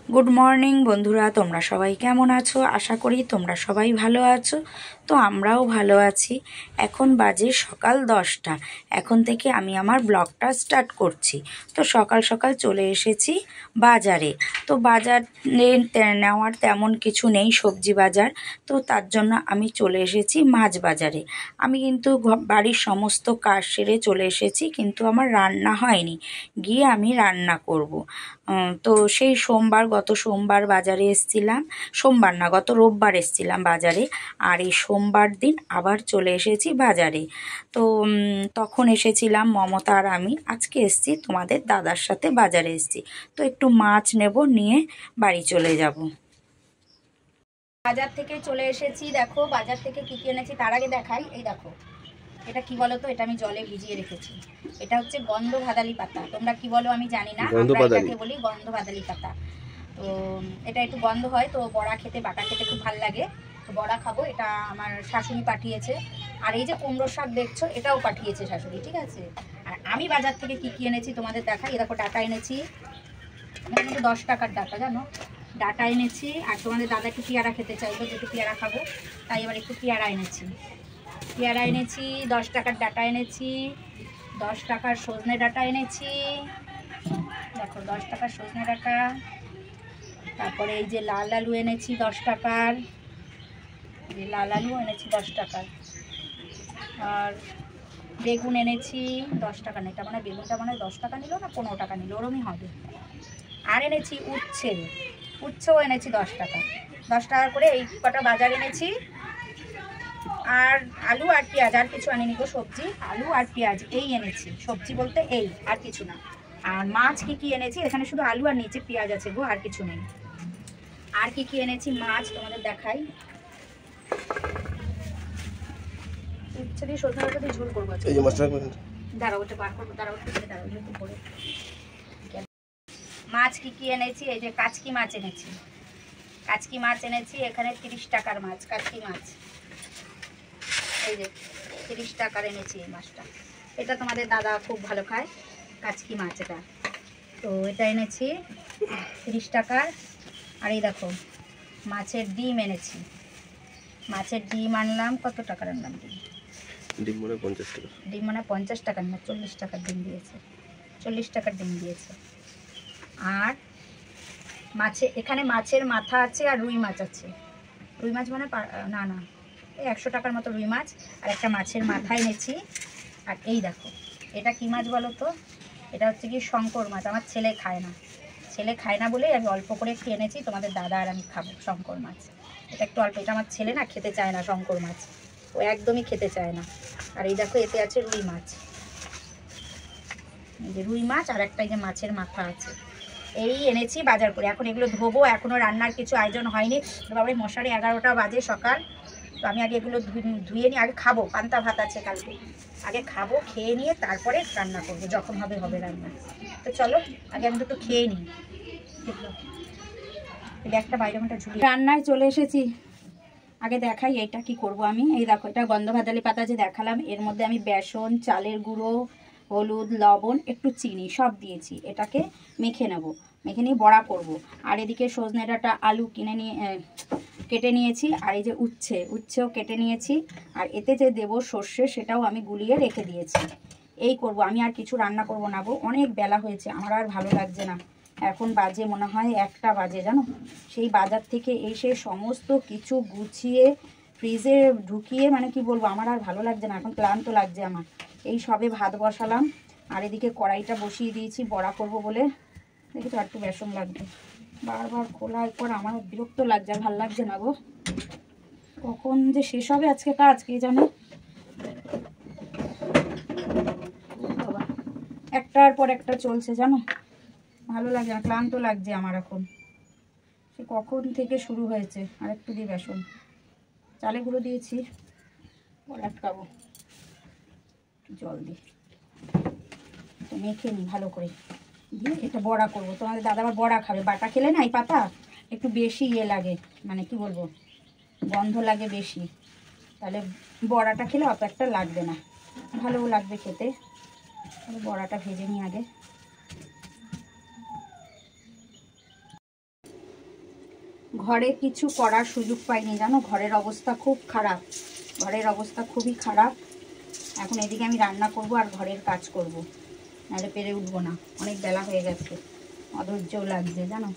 Good morning বন্ধুরা, তোমরা সবাই কেমন আছো? আশা করি তোমরা সবাই ভালো আছো। তো আমরাও ভালো আছি। এখন বাজে সকাল 10টা। এখন থেকে আমি আমার ব্লগটা স্টার্ট করছি। তো সকাল সকাল চলে এসেছি বাজারে। তো বাজারে নেওয়ার তেমন কিছু নেই, সবজি বাজার। তো তার জন্য আমি চলে এসেছি মাছ বাজারে। আমি কিন্তু বাড়ির সমস্ত কাজ সেরে চলে এসেছি, কিন্তু আমার রান্না হয়নি। গিয়ে আমি রান্না করব। তো সেই গত সোমবার বাজারে এসেছিলাম। সোমবার না, গত রোববার এসেছিলাম বাজারে। আর এই সোমবার দিন আবার চলে এসেছি বাজারে। তো তখন এসেছিলাম মমতা আর আমি। আজকে এসেছি তোমাদের দাদার সাথে বাজারে এসেছি। তো একটু মাছ নেব, নিয়ে বাড়ি চলে যাব। বাজার থেকে চলে এসেছি। দেখো বাজার থেকে কি কি এনেছি তার আগে দেখাই। এই দেখো, এটা কি বলো তো, এটা আমি জলে ভিজিয়ে রেখেছি। এটা হচ্ছে গন্ধ ভাদালি পাতা। তোমরা কি বলো আমি জানি না, আমরা এটাকে বলি গন্ধ ভাদালি পাতা। তো এটা একটু গন্ধ হয়, তো বড়া খেতে, বাটা খেতে খুব ভালো লাগে। তো বড়া খাবো। এটা আমার শাশুড়ি পাঠিয়েছে। আর এই যে কুমড়ো শাক দেখছো, এটাও পাঠিয়েছে শাশুড়ি, ঠিক আছে। আর আমি বাজার থেকে কি কি এনেছি তোমাদের দেখাই। এই দেখো ডাটা এনেছি, মানে কিন্তু 10 টাকার ডাটা, জানো। ডাটা এনেছি। আর তোমাদের দাদা একটু পেয়ারা খেতে চাইলো, যেহেতু পেয়ারা খাবো, তাই এবার একটু পেয়ারা এনেছি। 10 টাকার ডাটা এনেছি। 10 টাকার সজনে ডাটা এনেছি। দেখো 10 টাকার সজনে ডাটা। তারপরে এই যে লাল আলু এনেছি 10 টাকার। এই লাল আলু এনেছি 10 টাকার। আর বেগুন এনেছি 10 টাকা। না, এটা মানে বেগুনটা মানে 10 টাকা নিল না 15 টাকা নিল, ওরমই হবে। আর এনেছি উচ্ছেও এনেছি 10 টাকা। 10 টাকা করে এই কটা বাজার এনেছি। আর আলু আর পেঁয়াজ, আর কিছু আনিনি গো। সবজি আলু আর পেঁয়াজ এই এনেছি। সবজি বলতে এই, আর কিছু না। আর মাছ কি কি এনেছি, এখানে শুধু আলু আর নিচে পেঁয়াজ আছে গো, আর কিছু নেই। আর কি কি এনেছি মাছ তোমাদের দেখাই। ইচ্ছে দিয়ে সজনে ডাঁটা দিয়ে ঝোল করবো। এই যে মাছটা দাঁড়াও, ওটা বার করবো, দাঁড়াও একটু পরে। মাছ কি কি এনেছি, এই যে কাচকি মাছ এনেছি। কাচকি মাছ এনেছি, এখানে 30 টাকার মাছ, কাচকি মাছ। এই যে 30 টাকার এনেছি এই মাছটা। এটা তোমাদের দাদা খুব ভালো খায়, কাচকি মাছ এটা। তো এটা এনেছি 30 টাকার। আর এই দেখো মাছের ডিম এনেছি। মাছের ডিম আনলাম, কত টাকার আনলাম ডিম মানে 50 টাকা। ডিম মানে 50 টাকার না, 40 টাকার ডিম দিয়েছে। 40 টাকার ডিম দিয়েছে। আর এখানে মাছের মাথা আছে আর রুই মাছ আছে। রুই মাছ মানে না না, এই 100 টাকার মতো রুই মাছ। আর একটা মাছের মাথা এনেছি। আর এই দেখো, এটা কি মাছ বলো তো? এটা হচ্ছে কি শঙ্কর মাছ। আমার ছেলে খায় না বলেই আমি অল্প করে একটু এনেছি। তোমাদের দাদা আর আমি খাবো শঙ্কর মাছ। এটা একটু অল্প। এটা আমার ছেলে না খেতে চায় না শঙ্কর মাছ, ও একদমই খেতে চায় না। আর এই দেখো এতে আছে রুই মাছ। এই যে রুই মাছ, আর একটা এই যে মাছের মাথা আছে। এই এনেছি বাজার করে। এখন এগুলো ধোবো, এখনও রান্নার কিছু আয়োজন হয়নি। বাবারে মশারি 11টা বাজে সকাল। তো আমি আগে এগুলো ধুয়ে নিয়ে আগে খাবো। পান্তা ভাত আছে কালকে, আগে খাবো। খেয়ে নিয়ে তারপরে রান্না করবো, যখন হবে রান্না। তো চলো আগে আমি দুটো খেয়ে নিই। একটা বাইরে ঝুলি রান্নায় চলে এসেছি। আগে দেখাই এটা কি করব আমি। এই দেখো, এটা গন্ধ ভাদালি পাতা যে দেখালাম, এর মধ্যে আমি বেসন, চালের গুঁড়ো, হলুদ, লবণ, একটু চিনি সব দিয়েছি। এটাকে মেখে নেব, মেখে নিয়ে বড়া করব। আর এদিকে সজনে ডাঁটা আলু কেটে নিয়েছি। আর এই যে উচ্ছেও কেটে নিয়েছি। আর এতে যে দেবো সর্ষে, সেটাও আমি গুলিয়ে রেখে দিয়েছি। এই করব আমি, আর কিছু রান্না করব না গো। অনেক বেলা হয়েছে, আমার আর ভালো লাগছে না। এখন বাজে মনে হয় 1টা বাজে, জানো। সেই বাজার থেকে এসে সমস্ত কিছু গুছিয়ে ফ্রিজে ঢুকিয়ে, মানে কি বলবো, আমার আর ভালো লাগছে না। এখন ক্লান্ত লাগছে আমার। এই সবে ভাত বসালাম। আর এদিকে কড়াইটা বসিয়ে দিয়েছি বড়া করব বলে। দেখেছো, একটু বেসন লাগবে। বারবার খোলার পর আমার বিরক্ত লাগছে, আর ভালো লাগছে না গো। কখন যে শেষ হবে আজকে কাজ কে জানে। একটার পর একটা চলছে, জানো। ভালো লাগছে না, ক্লান্ত লাগছে আমার এখন। সে কখন থেকে শুরু হয়েছে। আর একটু দিয়ে বেসন, চালে গুঁড়ো দিয়েছি, পরে আটকাবো। জল দিই, তো মেখে নিই ভালো করে। দিয়ে এটা বড়া করবো। তোমাদের দাদা আবার বড়া খাবে। বাটা খেলে না এই পাতা একটু বেশি লাগে, মানে কি বলবো, গন্ধ লাগে বেশি। তাহলে বড়াটা খেলে অত একটা লাগবে না, ভালোও লাগবে খেতে। তাহলে বড়াটা ভেজে নিই আগে। ঘরে কিছু করার সুযোগ পাইনি জানো, ঘরের অবস্থা খুব খারাপ, ঘরের অবস্থা খুবই খারাপ। এখন এদিকে আমি রান্না করব আর ঘরের কাজ করব, নাহলে পেরে উঠবো না, অনেক বেলা হয়ে গেছে। অধৈর্যও লাগছে জানো,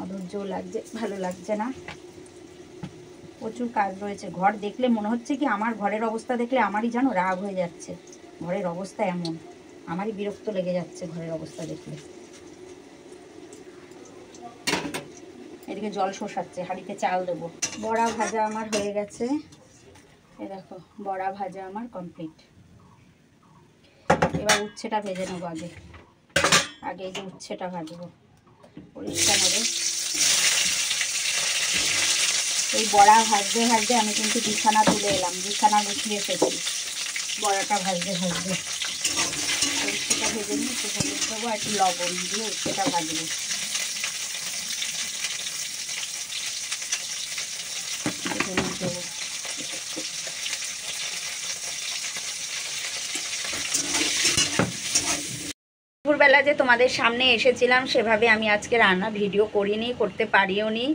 অধৈর্যও লাগছে, ভালো লাগছে না, প্রচুর কাজ রয়েছে। ঘর দেখলে মনে হচ্ছে কি আমার ঘরের অবস্থা দেখলে আমারই জানো রাগ হয়ে যাচ্ছে, ঘরের অবস্থা এমন, আমারই বিরক্ত লেগে যাচ্ছে ঘরের অবস্থা দেখলে। এদিকে জল শোষাচ্ছে, হাঁড়িতে চাল দেবো। বড়া ভাজা আমার হয়ে গেছে, এ দেখো বড়া ভাজা আমার কমপ্লিট। এবার উচ্ছেটা ভেজে নেবো, আগে আগে এই যে উচ্ছেটা ভাজবো, পরিষ্কার হবে। এই বড়া ভাজতে ভাজতে আমি কিন্তু বিছানা তুলে এলাম, বিছানা গুছিয়ে এসেছি বড়াটা ভাজতে ভাজতে। উচ্ছেটা ভেজে নিয়ে একটু হলুদ দেবো আর একটু লবণ দিয়ে উচ্ছেটা ভাজবো। হলুদ দেবো, দুপুরবেলা যে তোমাদের সামনে এসেছিলাম সেভাবে আমি আজকে রান্না ভিডিও করিনি, করতে পারিও নি।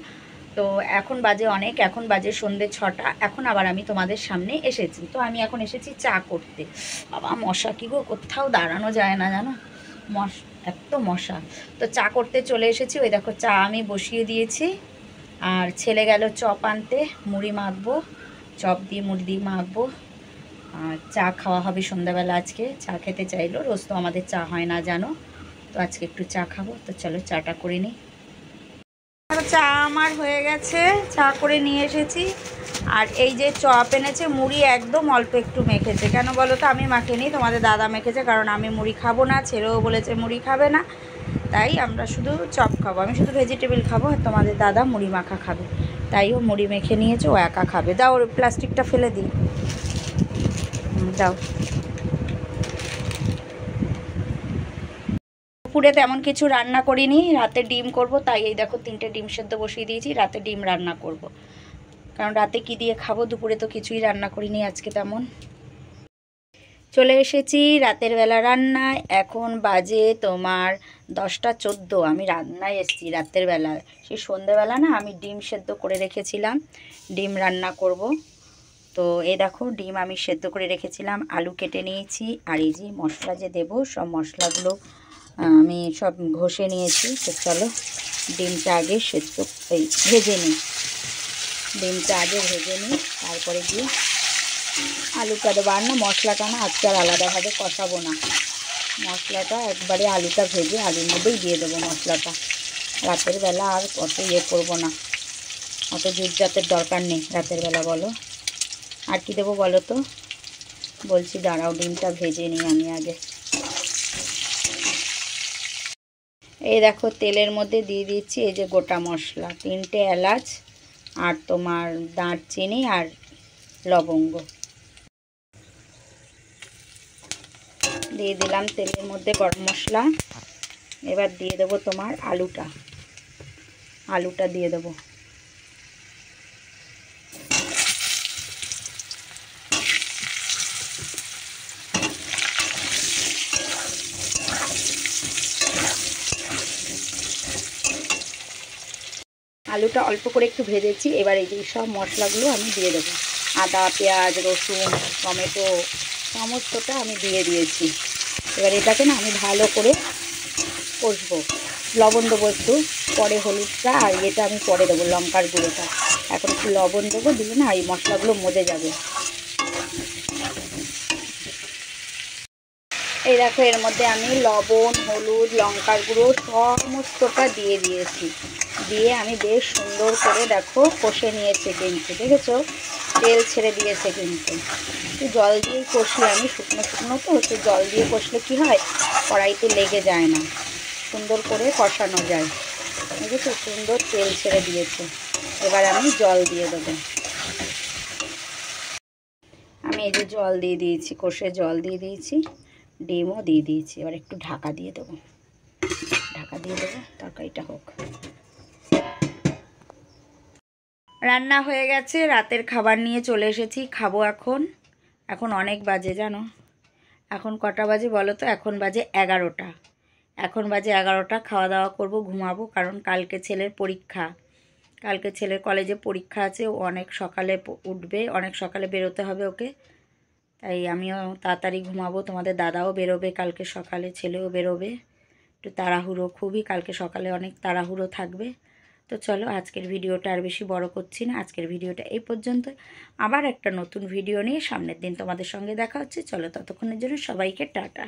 তো এখন বাজে অনেক, এখন বাজে সন্ধ্যে 6টা। এখন আবার আমি তোমাদের সামনে এসেছি। তো আমি এখন এসেছি চা করতে। বাবা মশা কি গো, কোথাও দাঁড়ানো যায় না জানো, এত মশা। তো চা করতে চলে এসেছি। ওই দেখো চা আমি বসিয়ে দিয়েছি, আর ছেলে গেল চপ আনতে, মুড়ি মাখবো, চপ দিয়ে মুড়ি দিয়ে মাখবো। আর চা খাওয়া হবে সন্ধ্যাবেলা, আজকে চা খেতে চাইলো, রোজ তো আমাদের চা হয় না জানো, তো আজকে একটু চা খাবো। তো চলো চাটা করে নিই। চা আমার হয়ে গেছে, চা করে নিয়ে এসেছি। আর এই যে চপ এনেছে, মুড়ি একদম অল্প একটু মেখেছে, কেন বলো তো, আমি মাখিনি, তোমাদের দাদা মেখেছে, কারণ আমি মুড়ি খাবো না, ছেলেও বলেছে মুড়ি খাবে না, তাই আমরা শুধু চপ খাবো, আমি শুধু ভেজিটেবল খাবো, আর তোমাদের দাদা মুড়ি মাখা খাবে, তাই ও মুড়ি মেখে নিয়েছে, ও একা খাবে। দাও ওর প্লাস্টিকটা ফেলে দিই, দাও। দুপুরে তেমন কিছু রান্না করিনি, রাতে ডিম করব, তাই এই দেখো 3টে ডিম সেদ্ধ বসিয়ে দিয়েছি, রাতে ডিম রান্না করব, কারণ রাতে কি দিয়ে খাবো, দুপুরে তো কিছুই রান্না করিনি আজকে তেমন। চলে এসেছি রাতের বেলা রান্নায়। এখন বাজে তোমার 10টা 14, আমি রান্নায় এসেছি রাতের বেলা। সেই সন্ধ্যেবেলা না আমি ডিম সেদ্ধ করে রেখেছিলাম, ডিম রান্না করব। তো এই দেখো ডিম আমি সেদ্ধ করে রেখেছিলাম, আলু কেটে নিয়েছি, আর এই যে মশলা যে দেবো সব মশলাগুলো আমি সব ঘষে নিয়েছি। তো চলো ডিমটা আগে সেদ্ধ ভেজে নিই, ডিমটা আগে ভেজে নিই, তারপরে দিয়ে আলুটা দেবো। আর না মশলাটা না আজকে আর আলাদাভাবে কষাবো না, মশলাটা একবারে আলুটা ভেজে আলুর মধ্যেই দিয়ে দেবো মশলাটা। রাতের বেলা আর অত করবো না, অত জুটজাতের দরকার নেই রাতের বেলা। বলো আর কি দেবো বলো তো, বলছি দাঁড়াও ডিমটা ভেজে নিই আমি আগে। এই দেখো তেলের মধ্যে দিয়ে দিচ্ছি এই যে গোটা মশলা, 3টে এলাচ আর তোমার দারচিনি আর লবঙ্গ দিয়ে দিলাম তেলের মধ্যে, গরম মশলা। এবার দিয়ে দেবো তোমার আলুটা দিয়ে দেবো। আলুটা অল্প করে একটু ভেজেছি, এবার এই যে সব মশলাগুলো আমি দিয়ে দেবো, আদা পেঁয়াজ রসুন টমেটো সমস্তটা আমি দিয়ে দিয়েছি। এবার এটাকে না আমি ভালো করে কষবো, লবণ দেবো একটু, পরে হলুদটা আর এটা আমি পরে দেবো, লঙ্কার গুঁড়োটা। এখন একটু লবণ দেবো, দিলে না এই মশলাগুলো মজে যাবে। এই দেখো এর মধ্যে আমি লবণ হলুদ লঙ্কার গুঁড়ো সমস্তটা দিয়ে দিয়েছি, দিয়ে আমি বেশ সুন্দর করে দেখো কষে নিয়েছি কিন্তু, দেখেছো তেল ছেড়ে দিয়েছে কিন্তু। একটু জল দিয়েই কষি আমি, শুকনো শুকনো তো, একটু জল দিয়ে কষলে কি হয় কড়াইতে লেগে যায় না, সুন্দর করে কষানো যায়। দেখেছো সুন্দর তেল ছেড়ে দিয়েছে। এবার আমি জল দিয়ে দেবো, আমি এই যে জল দিয়ে দিয়েছি, কষে জল দিয়ে দিয়েছি, ডিমও দিয়ে দিয়েছি। এবার একটু ঢাকা দিয়ে দেবো, তরকারিটা হোক। রান্না হয়ে গেছে, রাতের খাবার নিয়ে চলে এসেছি, খাবো এখন। এখন অনেক বাজে জানো, এখন কটা বাজে বলো তো, এখন বাজে 11টা, খাওয়া দাওয়া করব, ঘুমাবো, কারণ কালকে ছেলের পরীক্ষা। কালকে ছেলের কলেজে পরীক্ষা আছে, ও অনেক সকালে উঠবে, অনেক সকালে বেরোতে হবে ওকে, তাই আমিও তাড়াতাড়ি ঘুমাবো। তোমাদের দাদাও বেরোবে কালকে সকালে, ছেলেও বেরোবে, একটু তাড়াহুড়ো, খুবই কালকে সকালে অনেক তাড়াহুড়ো থাকবে। তো চলো আজকের ভিডিওটা আর বেশি বড় করছি না, আজকের ভিডিওটা এই পর্যন্ত। আবার একটা নতুন ভিডিও নিয়ে সামনের দিন তোমাদের সঙ্গে দেখা হচ্ছে। চলো ততক্ষণের জন্য সবাইকে টাটা।